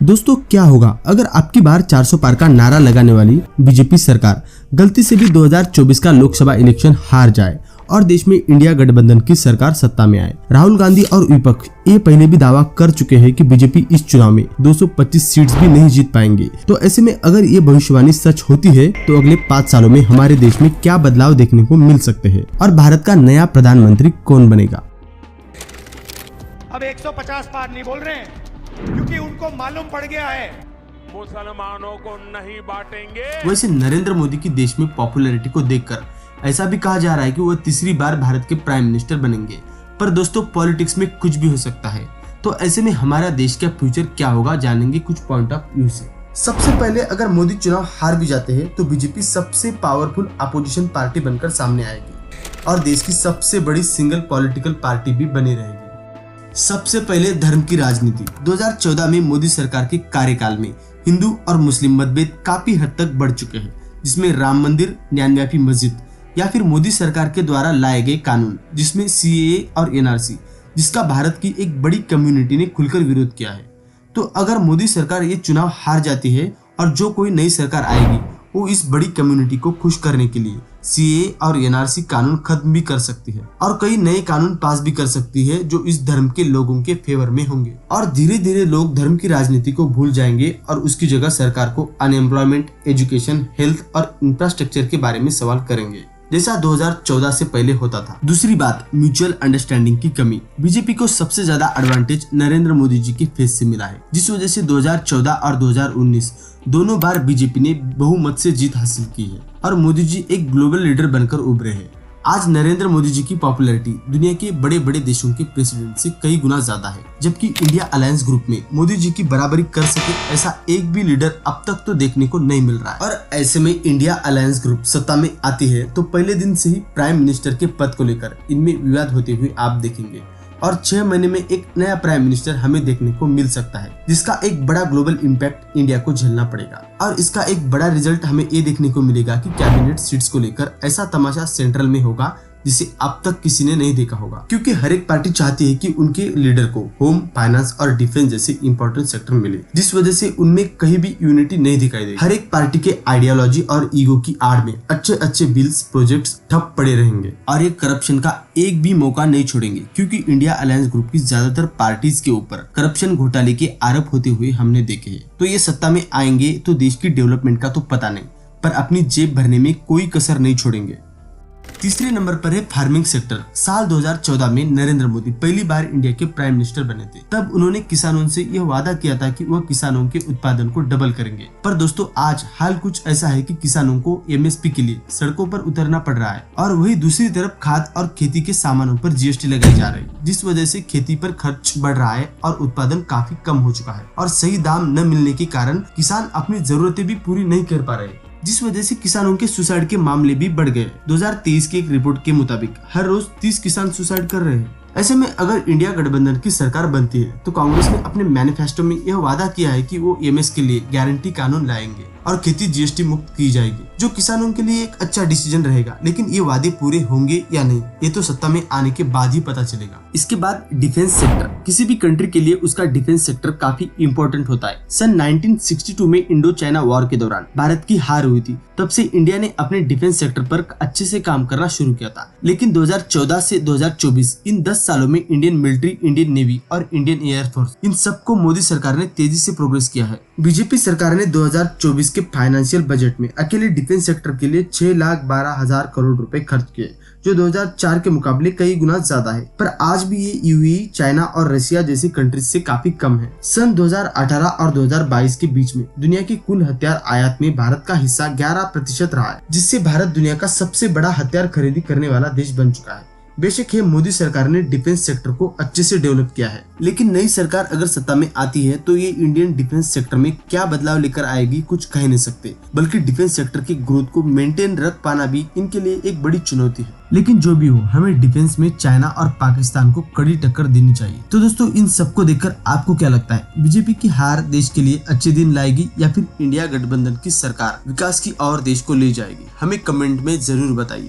दोस्तों क्या होगा अगर आपकी बार 400 पार का नारा लगाने वाली बीजेपी सरकार गलती से भी 2024 का लोकसभा इलेक्शन हार जाए और देश में इंडिया गठबंधन की सरकार सत्ता में आए। राहुल गांधी और विपक्ष ये पहले भी दावा कर चुके हैं कि बीजेपी इस चुनाव में 225 सीट्स भी नहीं जीत पाएंगे। तो ऐसे में अगर ये भविष्यवाणी सच होती है तो अगले 5 सालों में हमारे देश में क्या बदलाव देखने को मिल सकते हैं और भारत का नया प्रधानमंत्री कौन बनेगा। अब 150 पार नहीं बोल रहे हैं क्योंकि उनको मालूम पड़ गया है मुसलमानों को नहीं बांटेंगे। वैसे नरेंद्र मोदी की देश में पॉपुलैरिटी को देखकर ऐसा भी कहा जा रहा है कि वो तीसरी बार भारत के प्राइम मिनिस्टर बनेंगे। पर दोस्तों पॉलिटिक्स में कुछ भी हो सकता है, तो ऐसे में हमारा देश का फ्यूचर क्या होगा जानेंगे कुछ पॉइंट ऑफ व्यू से। सबसे पहले अगर मोदी चुनाव हार भी जाते हैं तो बीजेपी सबसे पावरफुल अपोजिशन पार्टी बनकर सामने आएगी और देश की सबसे बड़ी सिंगल पॉलिटिकल पार्टी भी बनी रहेगी। सबसे पहले धर्म की राजनीति। 2014 में मोदी सरकार के कार्यकाल में हिंदू और मुस्लिम मतभेद काफी हद तक बढ़ चुके हैं, जिसमें राम मंदिर, ज्ञानव्यापी मस्जिद या फिर मोदी सरकार के द्वारा लाए गए कानून जिसमें सीएए और एनआरसी, जिसका भारत की एक बड़ी कम्युनिटी ने खुलकर विरोध किया है। तो अगर मोदी सरकार ये चुनाव हार जाती है और जो कोई नई सरकार आएगी वो इस बड़ी कम्युनिटी को खुश करने के लिए सीएए और एनआरसी कानून खत्म भी कर सकती है और कई नए कानून पास भी कर सकती है जो इस धर्म के लोगों के फेवर में होंगे और धीरे धीरे लोग धर्म की राजनीति को भूल जाएंगे और उसकी जगह सरकार को अनएम्प्लॉयमेंट, एजुकेशन, हेल्थ और इंफ्रास्ट्रक्चर के बारे में सवाल करेंगे जैसा 2014 से पहले होता था। दूसरी बात, म्यूचुअल अंडरस्टैंडिंग की कमी। बीजेपी को सबसे ज्यादा एडवांटेज नरेंद्र मोदी जी के फेस से मिला है, जिस वजह से 2014 और 2019 दोनों बार बीजेपी ने बहुमत से जीत हासिल की है और मोदी जी एक ग्लोबल लीडर बनकर उभरे हैं। आज नरेंद्र मोदी जी की पॉपुलैरिटी दुनिया के बड़े बड़े देशों के प्रेसिडेंट से कई गुना ज्यादा है, जबकि इंडिया अलायंस ग्रुप में मोदी जी की बराबरी कर सके ऐसा एक भी लीडर अब तक तो देखने को नहीं मिल रहा है। और ऐसे में इंडिया अलायंस ग्रुप सत्ता में आती है तो पहले दिन से ही प्राइम मिनिस्टर के पद को लेकर इनमें विवाद होते हुए आप देखेंगे और 6 महीने में एक नया प्राइम मिनिस्टर हमें देखने को मिल सकता है, जिसका एक बड़ा ग्लोबल इम्पैक्ट इंडिया को झेलना पड़ेगा। और इसका एक बड़ा रिजल्ट हमें ये देखने को मिलेगा कि कैबिनेट सीट्स को लेकर ऐसा तमाशा सेंट्रल में होगा जिसे अब तक किसी ने नहीं देखा होगा, क्योंकि हर एक पार्टी चाहती है कि उनके लीडर को होम, फाइनेंस और डिफेंस जैसे इंपॉर्टेंट सेक्टर मिले, जिस वजह से उनमें कहीं भी यूनिटी नहीं दिखाई देगी। हर एक पार्टी के आइडियोलॉजी और ईगो की आड़ में अच्छे अच्छे बिल्स, प्रोजेक्ट्स ठप पड़े रहेंगे और ये करप्शन का एक भी मौका नहीं छोड़ेंगे, क्योंकि इंडिया अलायंस ग्रुप की ज्यादातर पार्टीज के ऊपर करप्शन घोटाले के आरोप होते हुए हमने देखे हैं। तो ये सत्ता में आएंगे तो देश की डेवलपमेंट का तो पता नहीं, पर अपनी जेब भरने में कोई कसर नहीं छोड़ेंगे। तीसरे नंबर पर है फार्मिंग सेक्टर। साल 2014 में नरेंद्र मोदी पहली बार इंडिया के प्राइम मिनिस्टर बने थे। तब उन्होंने किसानों से यह वादा किया था कि वह किसानों के उत्पादन को डबल करेंगे। पर दोस्तों आज हाल कुछ ऐसा है कि किसानों को एमएसपी के लिए सड़कों पर उतरना पड़ रहा है और वही दूसरी तरफ खाद और खेती के सामानों पर जीएसटी लगाई जा रही है, जिस वजह से खेती पर खर्च बढ़ रहा है और उत्पादन काफी कम हो चुका है और सही दाम न मिलने के कारण किसान अपनी जरूरतें भी पूरी नहीं कर पा रहे, जिस वजह से किसानों के सुसाइड के मामले भी बढ़ गए। 2023 के एक रिपोर्ट के मुताबिक हर रोज 30 किसान सुसाइड कर रहे हैं। ऐसे में अगर इंडिया गठबंधन की सरकार बनती है तो कांग्रेस ने अपने मैनिफेस्टो में यह वादा किया है कि वो एमएस के लिए गारंटी कानून लाएंगे और खेती जीएसटी मुक्त की जाएगी, जो किसानों के लिए एक अच्छा डिसीजन रहेगा। लेकिन ये वादे पूरे होंगे या नहीं ये तो सत्ता में आने के बाद ही पता चलेगा। इसके बाद डिफेंस सेक्टर। किसी भी कंट्री के लिए उसका डिफेंस सेक्टर काफी इंपॉर्टेंट होता है। सन 1962 में इंडो चाइना वॉर के दौरान भारत की हार हुई थी, तब से इंडिया ने अपने डिफेंस सेक्टर पर अच्छे से काम करना शुरू किया था। लेकिन 2014 से 2024 इन 10 सालों में इंडियन मिलिट्री, इंडियन नेवी और इंडियन एयरफोर्स इन सबको मोदी सरकार ने तेजी से प्रोग्रेस किया है। बीजेपी सरकार ने 2024 के फाइनेंशियल बजट में अकेले डिफेंस सेक्टर के लिए 6,12,000 करोड़ रुपए खर्च किए, जो 2004 के मुकाबले कई गुना ज्यादा है। पर आज भी ये यूएई, चाइना और रशिया जैसी कंट्रीज से काफी कम है। सन 2018 और 2022 के बीच में दुनिया के कुल हथियार आयात में भारत का हिस्सा 11% रहा है, जिससे भारत दुनिया का सबसे बड़ा हथियार खरीदी करने वाला देश बन चुका है। बेशक है मोदी सरकार ने डिफेंस सेक्टर को अच्छे से डेवलप किया है, लेकिन नई सरकार अगर सत्ता में आती है तो ये इंडियन डिफेंस सेक्टर में क्या बदलाव लेकर आएगी कुछ कह नहीं सकते, बल्कि डिफेंस सेक्टर की ग्रोथ को मेंटेन रख पाना भी इनके लिए एक बड़ी चुनौती है। लेकिन जो भी हो, हमें डिफेंस में चाइना और पाकिस्तान को कड़ी टक्कर देनी चाहिए। तो दोस्तों इन सबको देखकर आपको क्या लगता है, बीजेपी की हार देश के लिए अच्छे दिन लाएगी या फिर इंडिया गठबंधन की सरकार विकास की और देश को ले जाएगी? हमें कमेंट में जरूर बताइए।